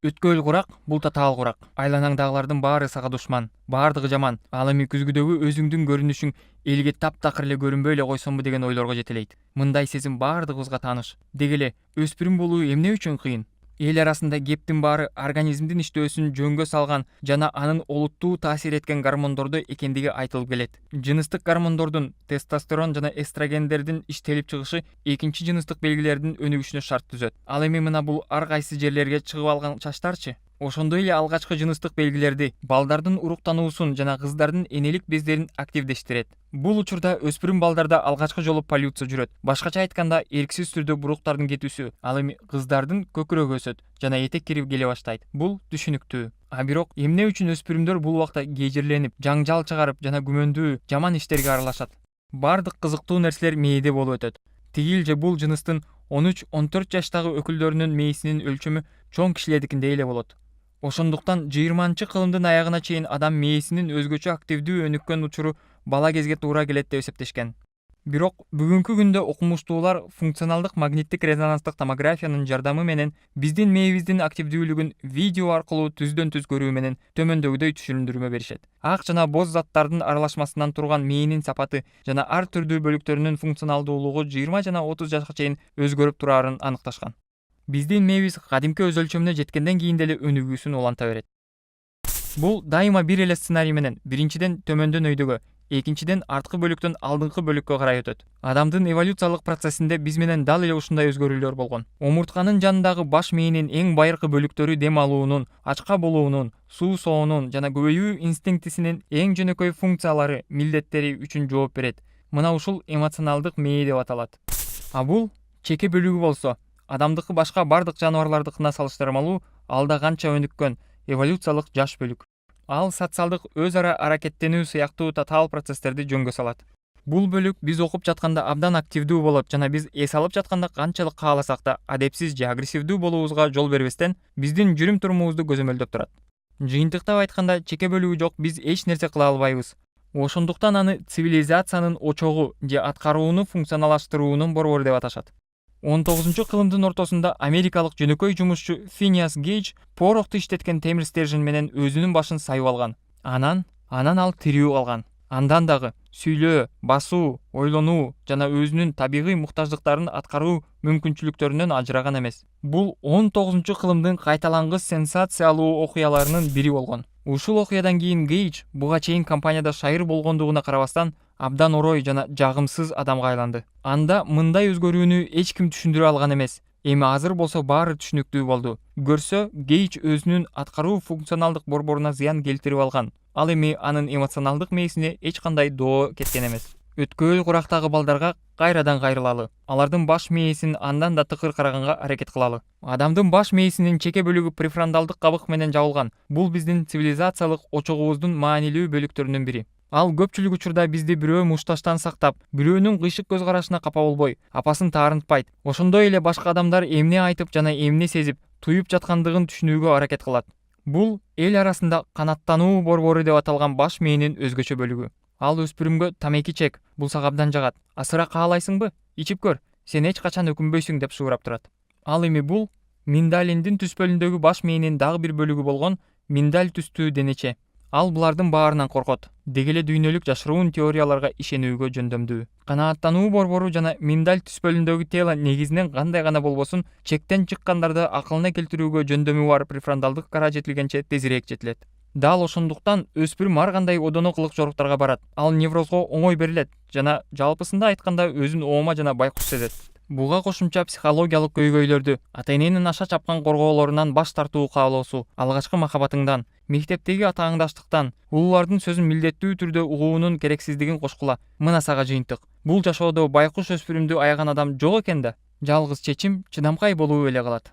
Өткөл курак, бул татаал курак. Айланаңдагылардын баары сага душман, баардыгы жаман. Ал эми күзгүдөгү өзүңдүн көрүнүшүң элге таптакыр эле көрүнбөй эле койсомбу деген ойлорго жетелейт. Мындай сезим баардыгыбызга тааныш. Деги эле өспүрүм болуу эмне үчүн кыйын? Эл арасында кептин баары организмдин иштөөсүн жөнгө салган жана анын олуттуу таасир эткен гормондордо экендиги айтылып келет. Жыныстык гормондордун, тестостерон жана эстрогендердин иштелип чыгышы экинчи жыныстык белгилердин өнүгүшүнө шарт түзөт. Ал эми мына бул ар кайсы жерлерге чыгып алган чачтарчы? Ошондой эле алгачкы жыныстык белгилерди, балдардын уруктануусун жана кыздардын энелик бездерин активдештирет. Бул учурда өспүрүм балдарда алгачкы жолу полюция жүрөт. Башкача айтканда, эрксиз түрдө буруктардын кетүүсү, ал эми кыздардын көкүрөгү өсөт жана этек кирип келе баштайт. Бул түшүнүктүү. А бирок эмне үчүн өспүрүмдөр бул убакта кежирленип, жаңжал чыгарып жана күмөндүү, жаман иштерге аралашат? Бардык кызыктуу нерселер мээде болуп өтөт. Тигил же бул жыныстын 13-14 жаштагы өкүлдөрүнүн мээсинин өлчөмү чоң кишилердикиндей эле болот. Ошондуктан 20-кылымдын аягына чейин адам мээсинин өзгөчө активдүү өнүккөн учуру бала кезге туура келет деп эсептешкен. Бирок бүгүнкү күндө окумуштуулар функционалдык магниттик резонанстык томографиянын жардамы менен биздин мээбиздин активдүүлүгүн видео аркылуу түздөн түз көрүү менен төмөндөгүдөй түшүндүрмө беришет. Ак жана боз заттардын аралашмасынан турган мээнин сапаты жана ар түрдүү бөлүктөрүнүн функционалдуулугу 20 жана 30 жашка чейин өзгөрүп турарын аныкташкан. Биздин мээбиз кадимки өз өлчөмүнө жеткенден кийин деле өнүгүүсүн уланта берет. Бул дайыма бир эле сценарий менен, биринчиден төмөндөн өйдөгө, экинчиден арткы бөлүктөн алдыңкы бөлүккө карай өтөт. Адамдын эволюциялык процессинде биз менен дал эле ушундай өзгөрүүлөр болгон. Омуртканын жанындагы баш мээнин эң байыркы бөлүктөрү дем алуунун, ачка болуунун, суу соонун жана көбөйүү инстинктисинин эң жөнөкөй функциялары, милдеттери үчүн жооп берет. Мына ушул эмоционалдык мээ деп аталат. А бул чеке бөлүгү болсо, адамдыкы башка бардык жаныбарлардыкына салыштырмалуу алда канча өнүккөн эволюциялык жаш бөлүк. Ал социалдык өз ара аракеттенүү сыяктуу татаал процесстерди жөнгө салат. Бул бөлүк биз окуп жатканда абдан активдүү болот жана биз эс алып жатканда канчалык кааласак да адепсиз же агрессивдүү болуубузга жол бербестен биздин жүрүм турумубузду көзөмөлдөп турат. Жыйынтыктап айтканда, чеке бөлүгү жок биз эч нерсе кыла албайбыз. Ошондуктан аны цивилизациянын очогу же аткарууну функционалдаштыруунун борбору деп аташат. 19-кылымдын ортосунда америкалык жөнөкөй жумушчу Финиас Гейдж порокту иштеткен темир стержень менен өзүнүн башын сайып алган. Анан ал тирүү калган. Андан дагы сүйлөө, басуу, ойлонуу жана өзүнүн табигый муктаждыктарын аткаруу мүмкүнчүлүктөрүнөн ажыраган эмес. Бул 19-кылымдын кайталангыс сенсациялуу окуяларынын бири болгон. Ушул окуядан кийин Гейдж буга чейин компанияда шайыр болгондугуна карабастан абдан орой жана жагымсыз адамга айланды. Анда мындай өзгөрүүнү эч ким түшүндүрө алган эмес. Эми азыр болсо баары түшүнүктүү болду. Көрсө, Гейдж өзүнүн аткаруу функционалдык борборуна зыян келтирип алган. Ал эми анын эмоционалдык мээсине эч кандай доо кеткен эмес. Өткөл курактагы балдарга кайрадан кайрылалы. Алардын баш мээсин андан да тыкыр караганга аракет кылалы. Адамдын баш мээсинин чеке бөлүгү префронталдык кабык менен жабылган. Бул биздин цивилизациялык очогубуздун маанилүү бөлүктөрүнүн бири. Ал көпчүлүк учурда бизди бирөө мушташтан сактап, бирөөнүн кыйшык көз карашына капа болбой, апасын таарынтпайт. Ошондой эле башка адамдар эмне айтып жана эмне сезип, туюп жаткандыгын түшүнүүгө аракет кылат. Бул эл арасында канаттануу борбору деп аталган баш мээнин өзгөчө бөлүгү. Ал өспүрүмгө тамеки чек, бул сага абдан жагат. Асыра каалайсыңбы? Ичип көр. Сен эч качан өкүнбөйсүң деп суурап турат. Ал эми бул миндалиндин түспөлүндөгү баш мээнин дагы бир бөлүгү болгон миндаль түстүү денече. Ал булардын баарынан коркот. Деги эле дүйнөлүк жашыруун теорияларга ишенүүгө жөндөмдүү. Канааттануу борбору жана миндаль түспөлүндөгү тело негизинен кандай гана болбосун чектен чыккандарды акылына келтирүүгө жөндөмү бар префронталдык кора жетилгенче тезирээк жетилет. Дал ошондуктан өспүрүм ар кандай одоно кылык жоруктарга барат. Ал неврозго оңой берилет жана жалпысында айтканда өзүн оома жана байкуш сезет. Буга кошумча психологиялык көйгөйлөрдү, ата-эненин аша чапкан корgoолорунан баш тартуу каалоосу, алгачкы махабатыңдан, мектептеги атааңдаштыктан, улуулардын сөзүн милдеттүү түрдө угуунун керексиздигин кошкула. Мына сага жыйынтык. Бул жашоодо байкуш өспүрүмдү аяган адам жок экен да. Жалгыз чечим чыдамкай болуу эле калат.